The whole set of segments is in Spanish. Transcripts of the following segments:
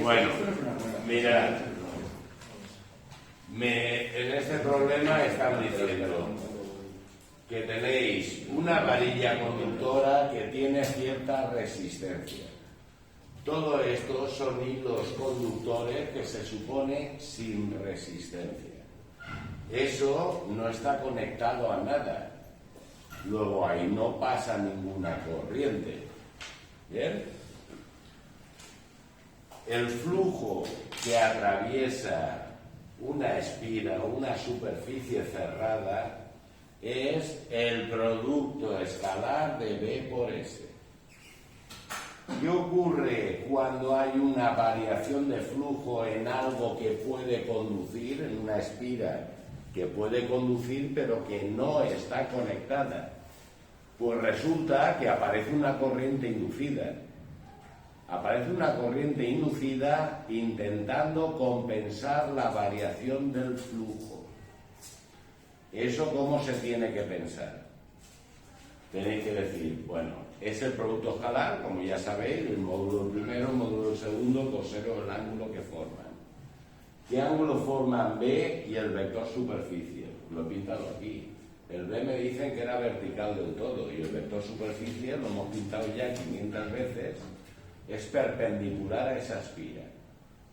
Bueno, mirad, en este problema están diciendo que tenéis una varilla conductora que tiene cierta resistencia. Todo esto son hilos conductores que se supone sin resistencia. Eso no está conectado a nada. Luego ahí no pasa ninguna corriente. ¿Bien? El flujo que atraviesa una espira o una superficie cerrada es el producto escalar de B por S. ¿Qué ocurre cuando hay una variación de flujo en algo que puede conducir, en una espira que puede conducir pero que no está conectada? Pues resulta que aparece una corriente inducida. Aparece una corriente inducida intentando compensar la variación del flujo. ¿Eso cómo se tiene que pensar? Tenéis que decir, bueno, es el producto escalar, como ya sabéis, el módulo primero, el módulo segundo, coseno el ángulo que forman. ¿Qué ángulo forman B y el vector superficie? Lo he pintado aquí. El B me dicen que era vertical del todo y el vector superficie, lo hemos pintado ya 500 veces, es perpendicular a esa espira.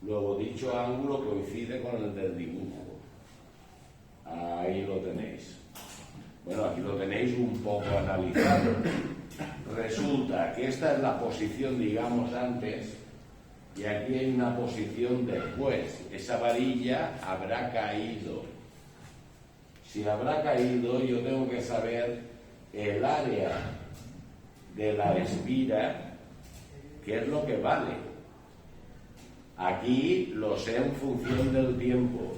Luego, dicho ángulo coincide con el del dibujo. Ahí lo tenéis. Bueno, aquí lo tenéis un poco analizado. Resulta que esta es la posición, digamos, antes, y aquí hay una posición después. Esa varilla habrá caído. Si habrá caído, yo tengo que saber el área de la espira, que es lo que vale. Aquí lo sé en función del tiempo.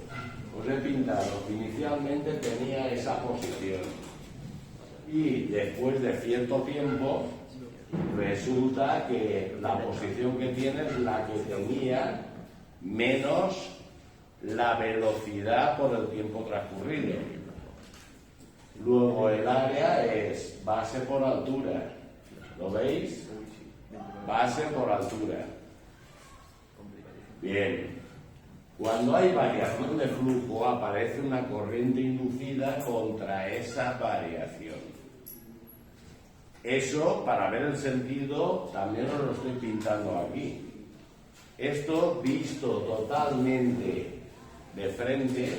Os he pintado que inicialmente tenía esa posición y después de cierto tiempo resulta que la posición que tiene es la que tenía menos la velocidad por el tiempo transcurrido. Luego el área es base por altura. ¿Lo veis? Base por altura. Bien. Cuando hay variación de flujo, aparece una corriente inducida contra esa variación. Eso, para ver el sentido, también os lo estoy pintando aquí. Esto, visto totalmente de frente,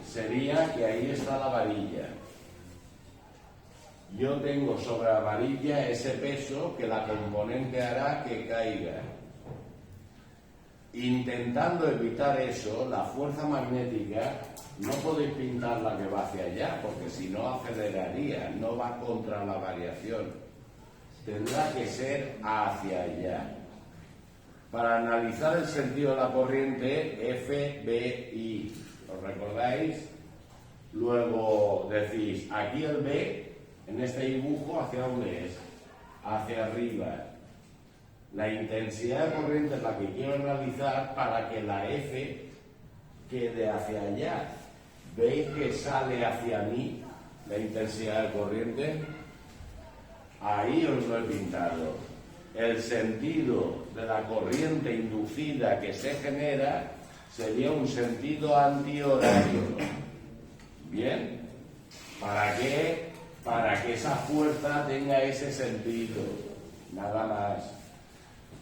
sería que ahí está la varilla. Yo tengo sobre la varilla ese peso que la componente hará que caiga. Intentando evitar eso, la fuerza magnética, no podéis pintar la que va hacia allá, porque si no aceleraría, no va contra la variación. Tendrá que ser hacia allá. Para analizar el sentido de la corriente, F, B, I. ¿Os recordáis? Luego decís, aquí el B, en este dibujo, ¿hacia dónde es? Hacia arriba. La intensidad de corriente es la que quiero analizar para que la F quede hacia allá. ¿Veis que sale hacia mí la intensidad de corriente? Ahí os lo he pintado. El sentido de la corriente inducida que se genera sería un sentido antihorario. ¿Bien? ¿Para qué? Para que esa fuerza tenga ese sentido. Nada más.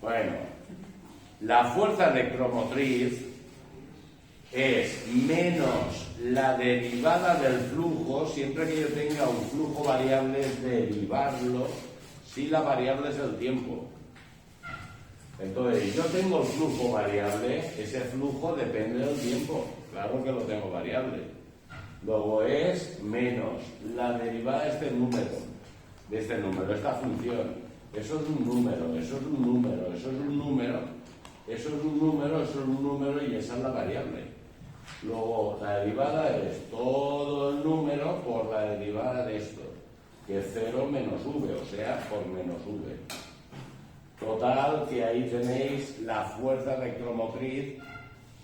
Bueno, la fuerza electromotriz es menos la derivada del flujo, siempre que yo tenga un flujo variable, es derivarlo si la variable es el tiempo. Entonces, yo tengo el flujo variable, ese flujo depende del tiempo, claro que lo tengo variable. Luego es menos la derivada de este número, esta función. Eso es un número, eso es un número, eso es un número, eso es un número, eso es un número y esa es la variable. Luego la derivada es todo el número por la derivada de esto, que es 0 menos v, o sea, por menos v. Total, que ahí tenéis la fuerza electromotriz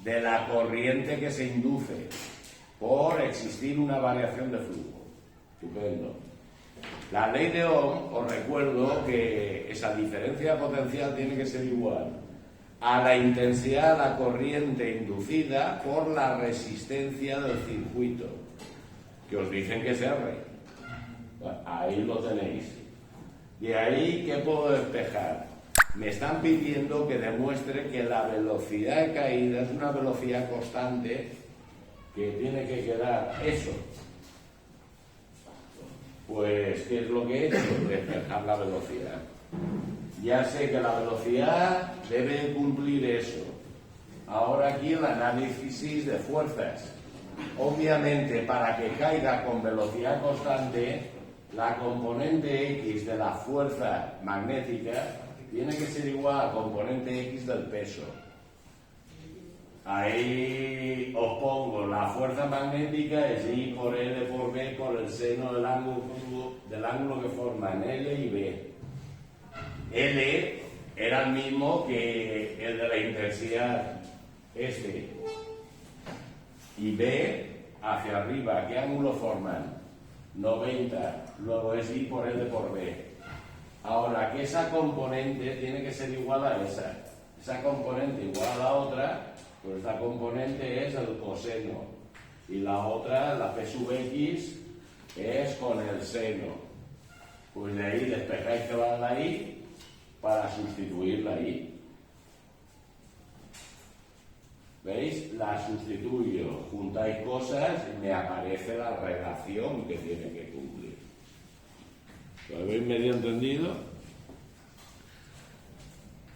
de la corriente que se induce por existir una variación de flujo. Estupendo. La ley de Ohm, os recuerdo que esa diferencia potencial tiene que ser igual a la intensidad de la corriente inducida por la resistencia del circuito, que os dicen que es R. Ahí lo tenéis. De ahí, ¿qué puedo despejar? Me están pidiendo que demuestre que la velocidad de caída es una velocidad constante, que tiene que quedar eso. Pues, ¿qué es lo que he hecho? Despejar la velocidad. Ya sé que la velocidad debe cumplir eso. Ahora aquí el análisis de fuerzas. Obviamente, para que caiga con velocidad constante, la componente X de la fuerza magnética tiene que ser igual a componente X del peso. Ahí os pongo, la fuerza magnética es I por L por B por el seno del ángulo que forman L y B. L era el mismo que el de la intensidad este. Y B hacia arriba, ¿qué ángulo forman? 90, luego es I por L por B. Ahora, que esa componente tiene que ser igual a esa componente igual a la otra, pues esta componente es el coseno y la otra, la P sub X, es con el seno. Pues de ahí despejáis que va la I para sustituir la I. ¿Veis? La sustituyo, juntáis cosas y me aparece la relación que tiene que cumplir. ¿Lo habéis medio entendido?